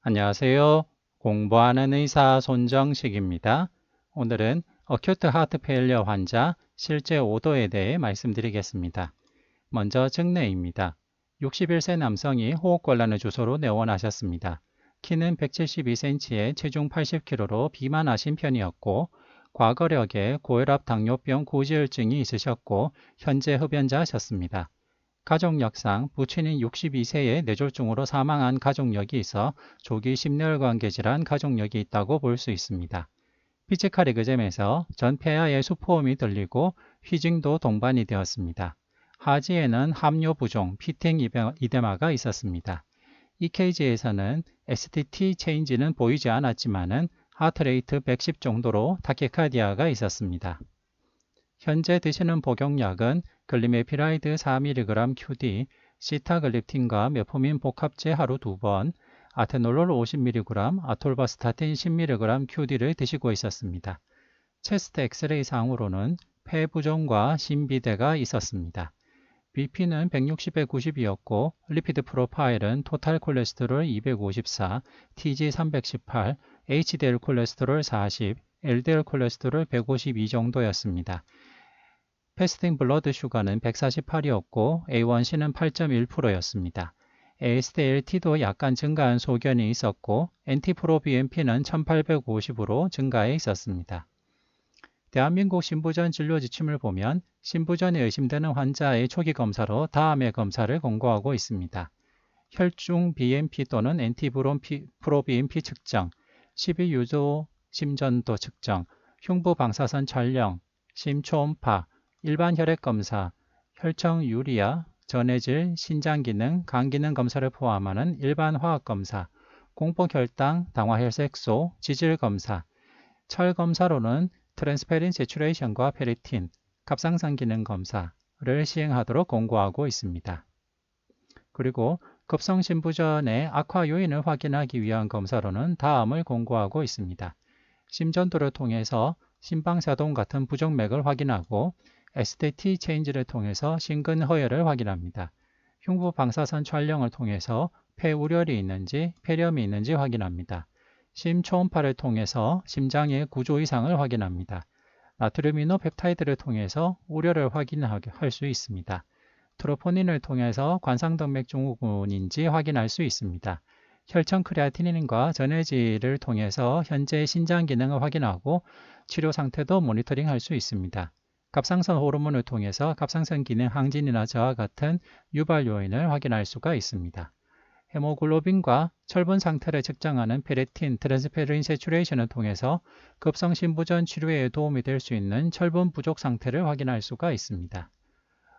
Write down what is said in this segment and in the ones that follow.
안녕하세요. 공부하는 의사 손정식입니다. 오늘은 어큐트 하트 페일리어 환자 실제 오도에 대해 말씀드리겠습니다. 먼저 증례입니다. 61세 남성이 호흡곤란을 주소로 내원하셨습니다. 키는 172cm에 체중 80kg로 비만하신 편이었고 과거력에 고혈압 당뇨병 고지혈증이 있으셨고 현재 흡연자셨습니다. 가족력상 부친인 62세에 뇌졸중으로 사망한 가족력이 있어 조기 심혈관계 질환 가족력이 있다고 볼 수 있습니다. 피지컬 에그젬에서 전 폐하의 수포음이 들리고 휘징도 동반이 되었습니다. 하지에는 함유 부종, 피팅 이데마가 있었습니다. EKG에서는 STT 체인지는 보이지 않았지만 하트레이트 110 정도로 타키카디아가 있었습니다. 현재 드시는 복용약은 글리메피라이드 4mg QD, 시타글립틴과 메포민 복합제 하루 2번, 아테놀롤 50mg, 아톨바스타틴 10mg QD를 드시고 있었습니다. 체스트 엑스레이 상으로는 폐 부종과 심비대가 있었습니다. BP는 160에 90이었고 리피드 프로파일은 토탈 콜레스테롤 254, TG 318, HDL 콜레스테롤 40, LDL 콜레스테롤 152 정도였습니다. 패스팅 블러드 슈가는 148이었고 A1C는 8.1%였습니다. AST-LT도 약간 증가한 소견이 있었고 NT-proBNP는 1850으로 증가해 있었습니다. 대한민국 신부전 진료 지침을 보면 신부전이 의심되는 환자의 초기 검사로 다음의 검사를 권고하고 있습니다. 혈중 BNP 또는 NT-proBNP 측정, 12유조 심전도 측정, 흉부 방사선 촬영, 심초음파, 일반 혈액 검사, 혈청 유리아, 전해질, 신장기능, 간기능 검사를 포함하는 일반 화학 검사, 공포혈당, 당화혈색소, 지질 검사, 철 검사로는 트랜스페린 세츄레이션과 페리틴, 갑상선 기능 검사를 시행하도록 권고하고 있습니다. 그리고 급성심부전의 악화 요인을 확인하기 위한 검사로는 다음을 권고하고 있습니다. 심전도를 통해서 심방사동 같은 부정맥을 확인하고 STT 체인지를 통해서 심근허혈을 확인합니다. 흉부 방사선 촬영을 통해서 폐우열이 있는지 폐렴이 있는지 확인합니다. 심초음파를 통해서 심장의 구조 이상을 확인합니다. 나트륨이노 펩타이드를 통해서 우려를 확인할 수 있습니다. 트로포닌을 통해서 관상동맥 증후군인지 확인할 수 있습니다. 혈청 크레아티닌과 전해질을 통해서 현재 신장 기능을 확인하고 치료 상태도 모니터링할 수 있습니다. 갑상선 호르몬을 통해서 갑상선 기능 항진이나 저하 같은 유발 요인을 확인할 수가 있습니다. 헤모글로빈과 철분 상태를 측정하는 페레틴, 트랜스페린 세츄레이션을 통해서 급성심부전 치료에 도움이 될 수 있는 철분 부족 상태를 확인할 수가 있습니다.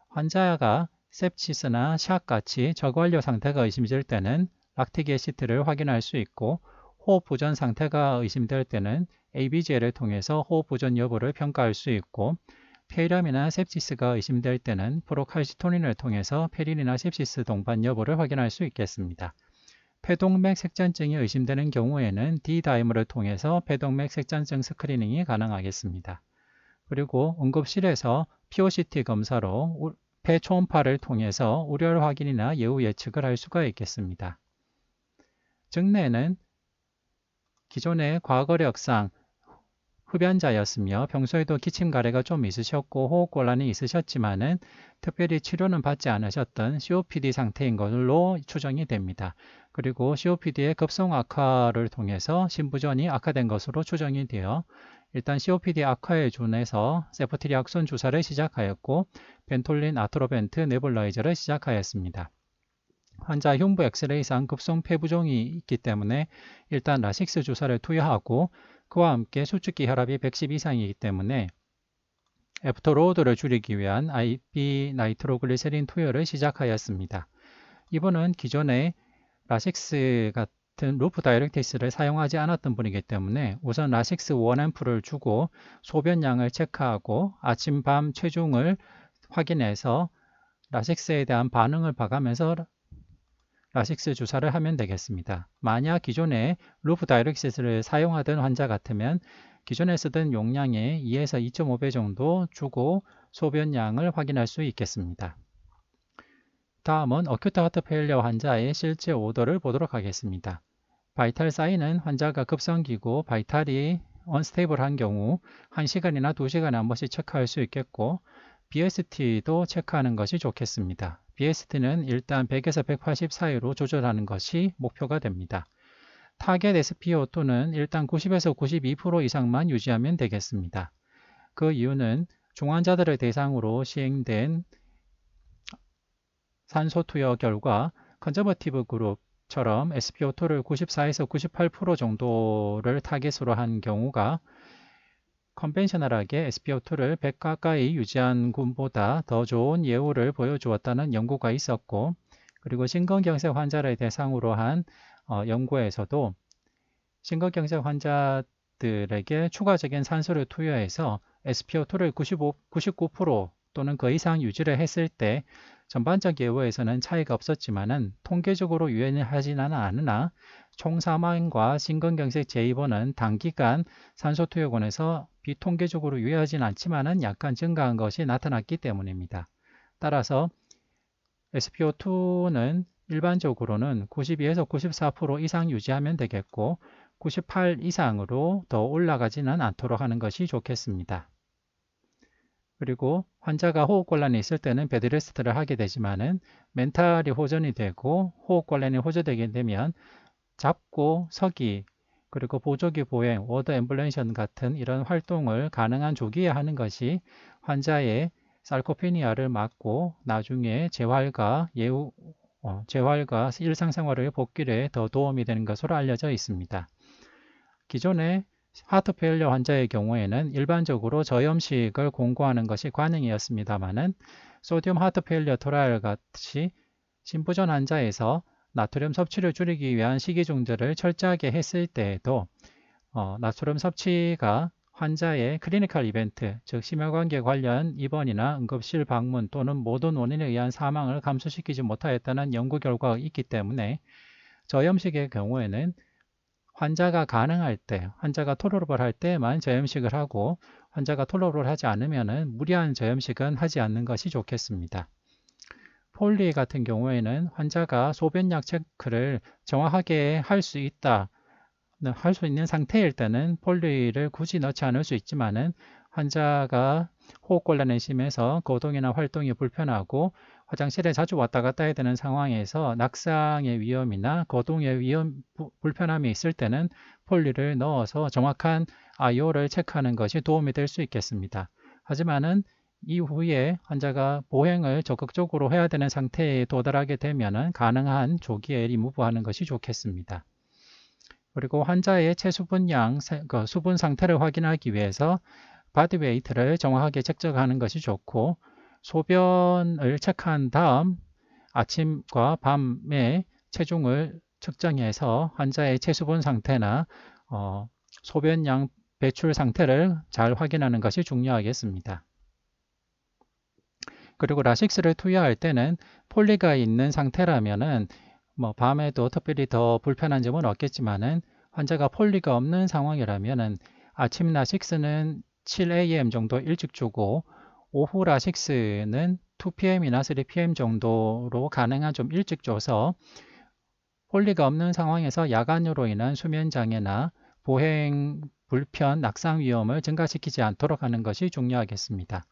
환자가 sepsis나 샥같이 저관료 상태가 의심될 때는 락틱 애시드를 확인할 수 있고 호흡 부전 상태가 의심될 때는 ABG를 통해서 호흡 부전 여부를 평가할 수 있고 폐렴이나 sepsis가 의심될 때는 프로칼시토닌을 통해서 폐린이나 sepsis 동반 여부를 확인할 수 있겠습니다. 폐동맥 색전증이 의심되는 경우에는 D다이머를 통해서 폐동맥 색전증 스크리닝이 가능하겠습니다. 그리고 응급실에서 POCT 검사로 폐 초음파를 통해서 우열 확인이나 예후 예측을 할 수가 있겠습니다. 증례는 기존의 과거력상 흡연자였으며 평소에도 기침 가래가 좀 있으셨고 호흡곤란이 있으셨지만은 특별히 치료는 받지 않으셨던 COPD 상태인 걸로 추정이 됩니다. 그리고 COPD의 급성 악화를 통해서 심부전이 악화된 것으로 추정이 되어 일단 COPD 악화에 준해서 세포트리악손 주사를 시작하였고 벤톨린 아트로벤트 네블라이저를 시작하였습니다. 환자 흉부 엑스레이상 급성 폐부종이 있기 때문에 일단 라식스 주사를 투여하고 그와 함께 수축기 혈압이 110 이상이기 때문에 애프터로드를 줄이기 위한 IP 나이트로글리세린 투여를 시작하였습니다. 이분은 기존에 라식스 같은 루프 다이렉티스를 사용하지 않았던 분이기 때문에 우선 라식스 1앰프를 주고 소변량을 체크하고 아침 밤 체중을 확인해서 라식스에 대한 반응을 봐가면서 라식스 주사를 하면 되겠습니다. 만약 기존에 루프 다이렉시스를 사용하던 환자 같으면 기존에 쓰던 용량의 2에서 2.5배 정도 주고 소변량을 확인할 수 있겠습니다. 다음은 어큐트 하트 페일리어 환자의 실제 오더를 보도록 하겠습니다. 바이탈 사인은 환자가 급성기고 바이탈이 언스테이블한 경우 1시간이나 2시간에 한 번씩 체크할 수 있겠고 BST도 체크하는 것이 좋겠습니다. BST는 일단 100에서 180 사이로 조절하는 것이 목표가 됩니다. 타겟 SpO2는 일단 90에서 92% 이상만 유지하면 되겠습니다. 그 이유는 중환자들을 대상으로 시행된 산소 투여 결과 컨저버티브 그룹처럼 SpO2를 94에서 98% 정도를 타겟으로 한 경우가 컨벤셔널하게 SpO2를 100 가까이 유지한 군보다 더 좋은 예후를 보여주었다는 연구가 있었고, 그리고 심근경색 환자를 대상으로 한 연구에서도 심근경색 환자들에게 추가적인 산소를 투여해서 SpO2를 99% 또는 그 이상 유지를 했을 때 전반적 예후에서는 차이가 없었지만은 통계적으로 유연하지는 않으나 총사망과 심근경색 재입원은 단기간 산소 투여군에서 비통계적으로 유효하진 않지만은 약간 증가한 것이 나타났기 때문입니다. 따라서 SpO2는 일반적으로는 92에서 94% 이상 유지하면 되겠고 98 이상으로 더 올라가지는 않도록 하는 것이 좋겠습니다. 그리고 환자가 호흡곤란이 있을 때는 베드레스트를 하게 되지만은 멘탈이 호전이 되고 호흡곤란이 호전되게 되면 잡고 서기 그리고 보조기 보행, 워더 앰뷸런션 같은 이런 활동을 가능한 조기에 하는 것이 환자의 sarcopenia를 막고 나중에 재활과 일상생활의 복귀에 더 도움이 되는 것으로 알려져 있습니다. 기존의 하트 페일리어 환자의 경우에는 일반적으로 저염식을 공고하는 것이 관행이었습니다만은 소디움 하트 페일리어 트라이얼 같이 심부전 환자에서 나트륨 섭취를 줄이기 위한 식이 중절을 철저하게 했을 때에도 나트륨 섭취가 환자의 클리니컬 이벤트, 즉 심혈관계 관련 입원이나 응급실 방문 또는 모든 원인에 의한 사망을 감소시키지 못하였다는 연구 결과가 있기 때문에 저염식의 경우에는 환자가 가능할 때, 환자가 톨러러블 할 때만 저염식을 하고 환자가 톨러러블 하지 않으면 무리한 저염식은 하지 않는 것이 좋겠습니다. 폴리 같은 경우에는 환자가 소변약 체크를 정확하게 할 수 있는 상태일 때는 폴리를 굳이 넣지 않을 수 있지만은 환자가 호흡곤란이 심해서 거동이나 활동이 불편하고 화장실에 자주 왔다 갔다 해야 되는 상황에서 낙상의 위험이나 거동의 불편함이 있을 때는 폴리를 넣어서 정확한 IO를 체크하는 것이 도움이 될 수 있겠습니다. 하지만은 이후에 환자가 보행을 적극적으로 해야 되는 상태에 도달하게 되면 가능한 조기에 리무브하는 것이 좋겠습니다. 그리고 환자의 체수분량, 수분 상태를 확인하기 위해서 바디웨이트를 정확하게 측정하는 것이 좋고 소변을 체크한 다음 아침과 밤에 체중을 측정해서 환자의 체수분 상태나 소변량 배출 상태를 잘 확인하는 것이 중요하겠습니다. 그리고 라식스를 투여할 때는 폴리가 있는 상태라면은 밤에도 특별히 더 불편한 점은 없겠지만은 환자가 폴리가 없는 상황이라면은 아침 라식스는 7am 정도 일찍 주고 오후 라식스는 2pm이나 3pm 정도로 가능한 좀 일찍 줘서 폴리가 없는 상황에서 야간으로 인한 수면 장애나 보행 불편, 낙상 위험을 증가시키지 않도록 하는 것이 중요하겠습니다.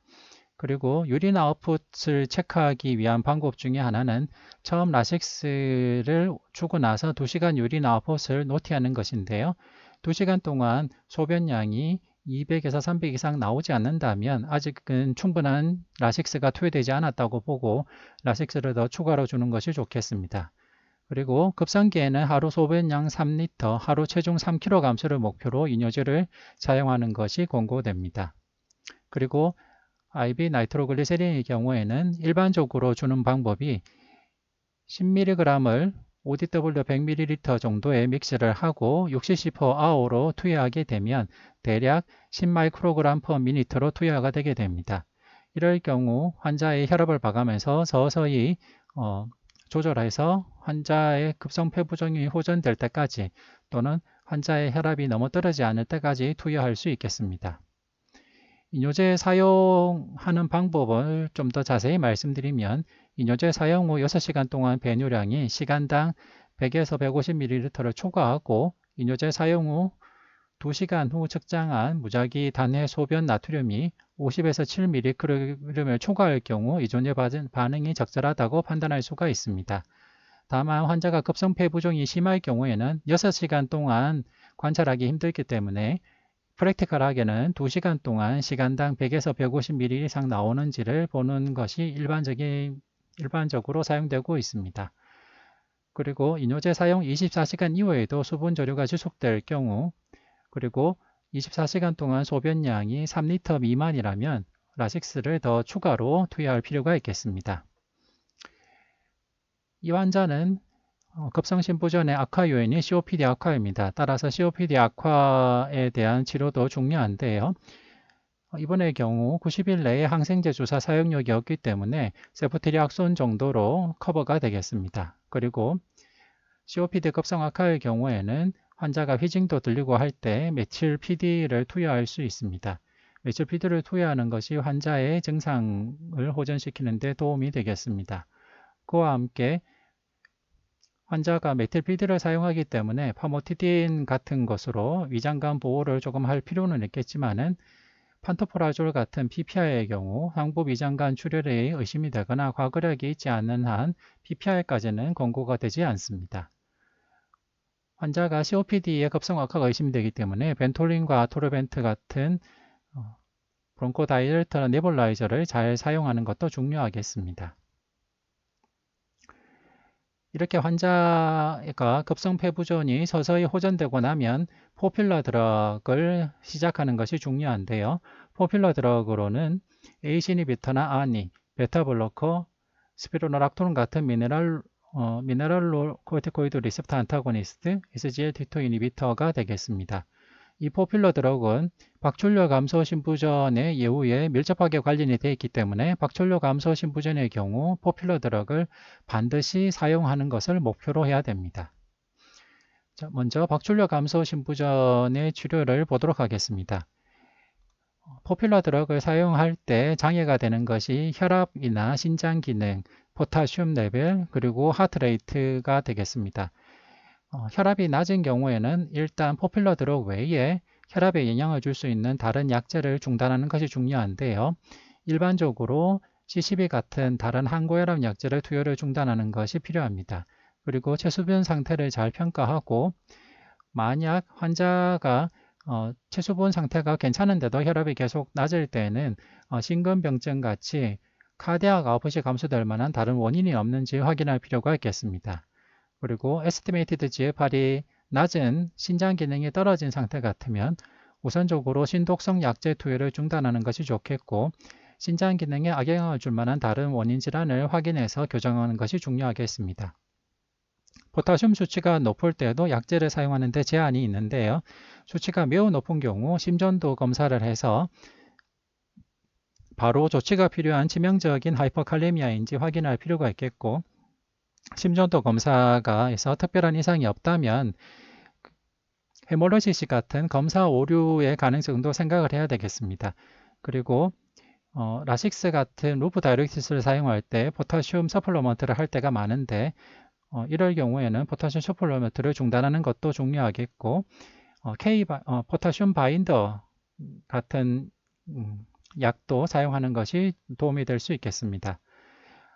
그리고 유린 아웃풋을 체크하기 위한 방법 중에 하나는 처음 라식스를 주고 나서 2시간 유린 아웃풋을 노티하는 것인데요. 2시간 동안 소변량이 200에서 300 이상 나오지 않는다면 아직은 충분한 라식스가 투여되지 않았다고 보고 라식스를 더 추가로 주는 것이 좋겠습니다. 그리고 급성기에는 하루 소변량 3리터, 하루 체중 3kg 감소를 목표로 이뇨제를 사용하는 것이 권고됩니다. 그리고 IV 나이트로글리세린의 경우에는 일반적으로 주는 방법이 10mg을 ODW 100ml 정도의 믹스를 하고 60cp/h로 투여하게 되면 대략 10μg/min로 투여가 되게 됩니다. 이럴 경우 환자의 혈압을 봐가면서 서서히 조절해서 환자의 급성폐부종이 호전될 때까지 또는 환자의 혈압이 너무 떨어지지 않을 때까지 투여할 수 있겠습니다. 이뇨제 사용하는 방법을 좀 더 자세히 말씀드리면 이뇨제 사용 후 6시간 동안 배뇨량이 시간당 100에서 150ml를 초과하고 이뇨제 사용 후 2시간 후 측정한 무작위 단회 소변 나트륨이 50에서 7mg을 초과할 경우 이존제 반응이 적절하다고 판단할 수가 있습니다. 다만 환자가 급성 폐부종이 심할 경우에는 6시간 동안 관찰하기 힘들기 때문에 프랙티컬하게는 2시간 동안 시간당 100에서 150ml 이상 나오는지를 보는 것이 일반적으로 사용되고 있습니다. 그리고 이뇨제 사용 24시간 이후에도 수분 저류가 지속될 경우 그리고 24시간 동안 소변량이 3리터 미만이라면 라식스를 더 추가로 투여할 필요가 있겠습니다. 이 환자는 급성심부전의 악화 요인이 COPD 악화입니다. 따라서 COPD 악화에 대한 치료도 중요한데요. 이번의 경우 90일 내에 항생제 주사 사용력이 없기 때문에 세프트리악손 정도로 커버가 되겠습니다. 그리고 COPD 급성 악화의 경우에는 환자가 휘징도 들리고 할 때 메칠 PD를 투여할 수 있습니다. 메칠 PD를 투여하는 것이 환자의 증상을 호전시키는 데 도움이 되겠습니다. 그와 함께 환자가 메틸 PD를 사용하기 때문에 파모티딘 같은 것으로 위장관 보호를 조금 할 필요는 있겠지만은 판토포라졸 같은 PPI의 경우 상부 위장관 출혈에 의심이 되거나 과거력이 있지 않는 한 PPI까지는 권고가 되지 않습니다. 환자가 COPD의 급성 악화가 의심되기 때문에 벤톨린과 아토르벤트 같은 브론코다이레터 네볼라이저를 잘 사용하는 것도 중요하겠습니다. 이렇게 환자가 급성 폐부전이 서서히 호전되고 나면 포퓰러 드럭을 시작하는 것이 중요한데요. 포퓰러 드럭으로는 ACE 이니비터나 아니, 베타블로커, 스피로노락톤 같은 미네랄코르티코이드 리셉터 안타고니스트, SGLT2 이니비터가 되겠습니다. 이 포퓰러 드럭은 박출료 감소 신부전의 예후에 밀접하게 관련이 되어 있기 때문에 박출료 감소 신부전의 경우 포퓰러 드럭을 반드시 사용하는 것을 목표로 해야 됩니다. 자, 먼저 박출료 감소 신부전의 치료를 보도록 하겠습니다. 포퓰러 드럭을 사용할 때 장애가 되는 것이 혈압이나 신장 기능, 포타슘 레벨, 그리고 하트레이트가 되겠습니다. 혈압이 낮은 경우에는 일단 포퓰러 드럭 외에 혈압에 영향을 줄 수 있는 다른 약제를 중단하는 것이 중요한데요. 일반적으로 CCB 같은 다른 항고혈압 약제를 투여를 중단하는 것이 필요합니다. 그리고 체수분 상태를 잘 평가하고 만약 환자가 체수분 상태가 괜찮은데도 혈압이 계속 낮을 때는 심근병증 같이 카디악 아웃풋이 감소될 만한 다른 원인이 없는지 확인할 필요가 있겠습니다. 그리고 에스티메이티드 GFR이 낮은 신장 기능이 떨어진 상태 같으면 우선적으로 신독성 약제 투여를 중단하는 것이 좋겠고 신장 기능에 악영향을 줄 만한 다른 원인 질환을 확인해서 교정하는 것이 중요하겠습니다. 포타슘 수치가 높을 때도 약제를 사용하는 데 제한이 있는데요. 수치가 매우 높은 경우 심전도 검사를 해서 바로 조치가 필요한 치명적인 하이퍼칼레미아인지 확인할 필요가 있겠고 심전도 검사가 해서 특별한 이상이 없다면 헤몰로시스 같은 검사 오류의 가능성도 생각을 해야 되겠습니다. 그리고 라식스 같은 루프 다이렉티스를 사용할 때 포타슘 서플러먼트를 할 때가 많은데 이럴 경우에는 포타슘 서플러먼트를 중단하는 것도 중요하겠고 포타슘 바인더 같은 약도 사용하는 것이 도움이 될 수 있겠습니다.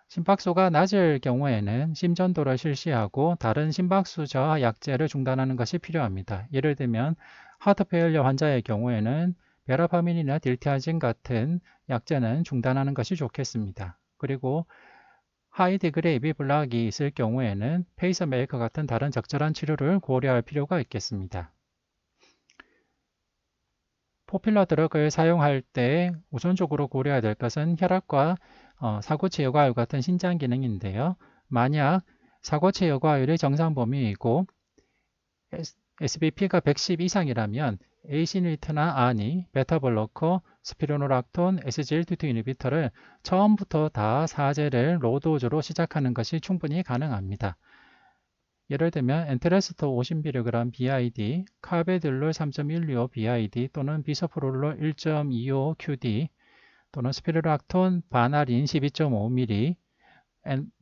심박수가 낮을 경우에는 심전도를 실시하고 다른 심박수 저하 약제를 중단하는 것이 필요합니다. 예를 들면 하트 페일리어 환자의 경우에는 베라파민이나 딜티아진 같은 약제는 중단하는 것이 좋겠습니다. 그리고 하이 디그레이비 블락이 있을 경우에는 페이스메이커 같은 다른 적절한 치료를 고려할 필요가 있겠습니다. 포퓰러 드럭을 사용할 때 우선적으로 고려해야 될 것은 혈압과 사고체 여과율 같은 신장 기능인데요. 만약 사고체 여과율이 정상 범위이고 SBP가 110 이상이라면 ACE-인히비터나 아니, 베타블로커, 스피로노락톤, SGLT2 이니비터를 처음부터 다 4제를 로도즈로 시작하는 것이 충분히 가능합니다. 예를 들면 엔테레스토 50mg BID, 카베딜롤 3.125 BID 또는 비소프롤롤 1.25 QD 또는 스피르락톤 바나린 12.5mg,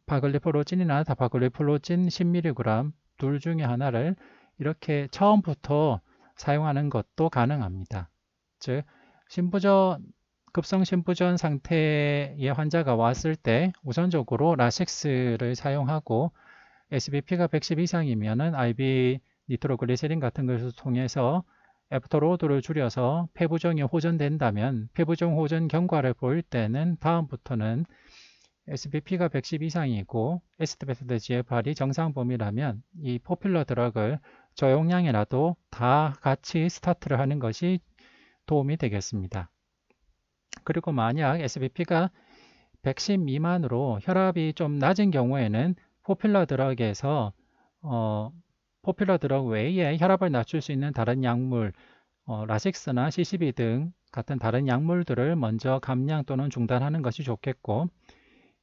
바글리포로진이나 다바글리폴로진 10mg 둘 중에 하나를 이렇게 처음부터 사용하는 것도 가능합니다. 즉, 급성 신부전 상태의 환자가 왔을 때 우선적으로 라식스를 사용하고 SBP가 110 이상이면은 IV 니트로글리세린 같은 것을 통해서 애프터로드를 줄여서 폐부종이 호전된다면 폐부종 호전 경과를 보일 때는 다음부터는 SBP가 110 이상이고 에스트베트드 GFR이 정상 범위라면 이 포퓰러 드럭을 저용량이라도 다 같이 스타트를 하는 것이 도움이 되겠습니다. 그리고 만약 SBP가 110 미만으로 혈압이 좀 낮은 경우에는 포퓰러 드럭에서 포퓰러 드럭 외에 혈압을 낮출 수 있는 다른 약물, 라식스나 CCB 등 같은 다른 약물들을 먼저 감량 또는 중단하는 것이 좋겠고,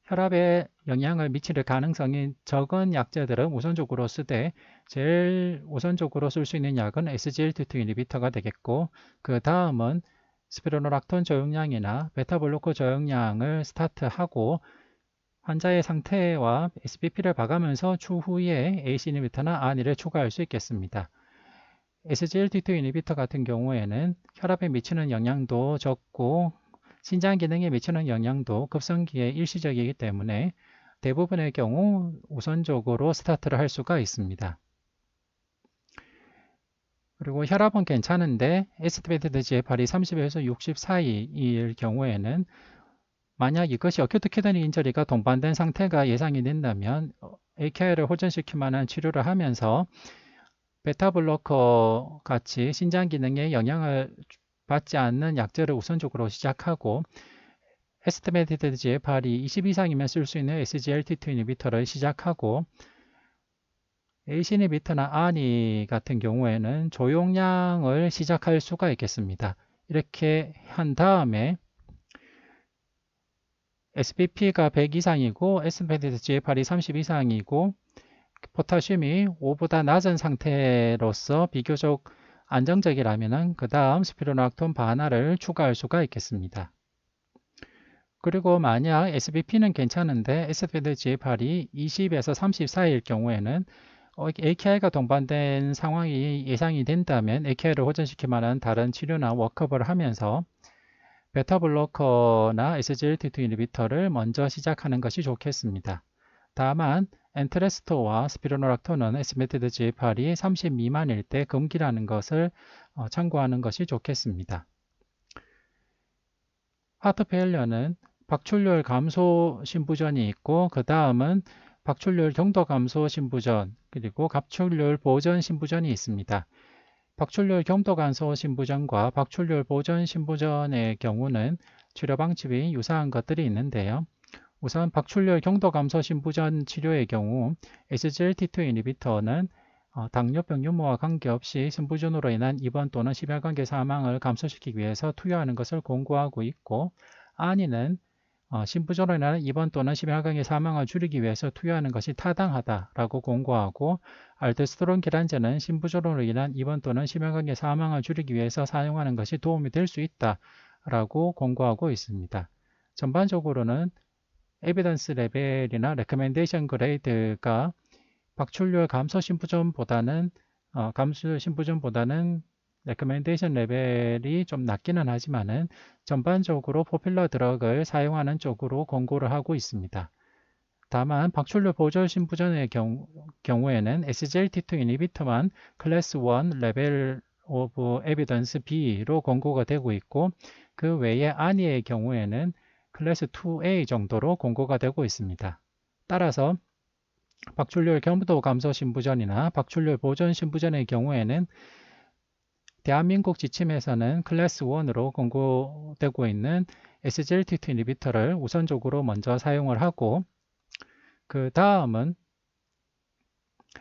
혈압에 영향을 미칠 가능성이 적은 약제들은 우선적으로 쓰되 제일 우선적으로 쓸 수 있는 약은 SGLT2 이니비터가 되겠고, 그 다음은 스피로노락톤 저용량이나 베타블로커 저용량을 스타트하고 환자의 상태와 SBP를 봐가면서 추후에 ACE 이니비터나 ARNI를 추가할 수 있겠습니다. SGLT2 이니비터 같은 경우에는 혈압에 미치는 영향도 적고 신장 기능에 미치는 영향도 급성기에 일시적이기 때문에 대부분의 경우 우선적으로 스타트를 할 수가 있습니다. 그리고 혈압은 괜찮은데 에스티메이티드 GFR이 30에서 60 사이일 경우에는 만약 이것이 어큐트 키드니 인저리가 동반된 상태가 예상이 된다면 AKI를 호전시킬 만한 치료를 하면서 베타블로커 같이 신장 기능에 영향을 받지 않는 약제를 우선적으로 시작하고 에스티메이티드 GFR이 20 이상이면 쓸 수 있는 SGLT2 이니비터를 시작하고 ACE 이니비터나 ARNI 같은 경우에는 조용량을 시작할 수가 있겠습니다. 이렇게 한 다음에 SBP가 100 이상이고 에스티메이티드 GFR이 30 이상이고 포타슘이 5보다 낮은 상태로서 비교적 안정적이라면 그 다음 스피로락톤 반화를 추가할 수가 있겠습니다. 그리고 만약 SBP는 괜찮은데 에스티메이티드 GFR이 20에서 30 사이일 경우에는 AKI가 동반된 상황이 예상이 된다면 AKI를 호전시킬 만한 다른 치료나 워크업을 하면서 베타블로커나 SGLT2 이니비터를 먼저 시작하는 것이 좋겠습니다. 다만 엔트레스토와 스피로노락톤은 에스티메이티드 GFR이 30 미만일 때 금기라는 것을 참고하는 것이 좋겠습니다. 하트 페일러는 박출률 감소 신부전이 있고 그 다음은 박출률 경도 감소 신부전 그리고 갑출률 보전 신부전이 있습니다. 박출률 경도 감소 신부전과 박출률 보전 신부전의 경우는 치료 방법이 유사한 것들이 있는데요. 우선 박출률 경도 감소 신부전 치료의 경우 SGLT2 이니비터는 당뇨병 유무와 관계없이 신부전으로 인한 입원 또는 심혈관계 사망을 감소시키기 위해서 투여하는 것을 권고하고 있고 ARNI는 신부전으로 인한 입원 또는 심혈관계 사망을 줄이기 위해서 투여하는 것이 타당하다라고 권고하고 알도스테론 기란제는 신부전으로 인한 입원 또는 심혈관계 사망을 줄이기 위해서 사용하는 것이 도움이 될 수 있다라고 권고하고 있습니다. 전반적으로는 에비던스 레벨이나 레커멘데이션 그레이드가 박출률 감소 신부전보다는 레커멘데이션 레벨이 좀 낮기는 하지만은 전반적으로 포퓰러 드럭을 사용하는 쪽으로 권고를 하고 있습니다. 다만 박출률 보전 신부전의 경우에는 SGLT2 이니비터만 클래스 1 레벨 오브 에비던스 B로 권고가 되고 있고 그 외에 ARNI의 경우에는 클래스 2A 정도로 권고가 되고 있습니다. 따라서 박출률 경도 감소 신부전이나 박출률 보전 신부전의 경우에는 대한민국 지침에서는 클래스 1으로 권고되고 있는 SGLT2 이니비터를 우선적으로 먼저 사용을 하고 그 다음은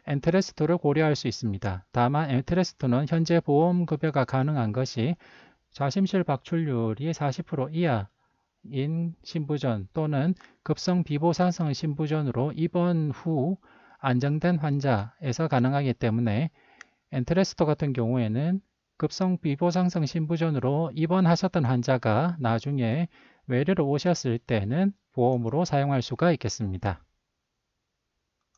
엔트레스토를 고려할 수 있습니다. 다만 엔트레스토는 현재 보험급여가 가능한 것이 좌심실 박출률이 40% 이하인 신부전 또는 급성 비보상성 신부전으로 입원 후 안정된 환자에서 가능하기 때문에 엔트레스토 같은 경우에는 급성 비보상성 신부전으로 입원하셨던 환자가 나중에 외래로 오셨을 때는 보험으로 사용할 수가 있겠습니다.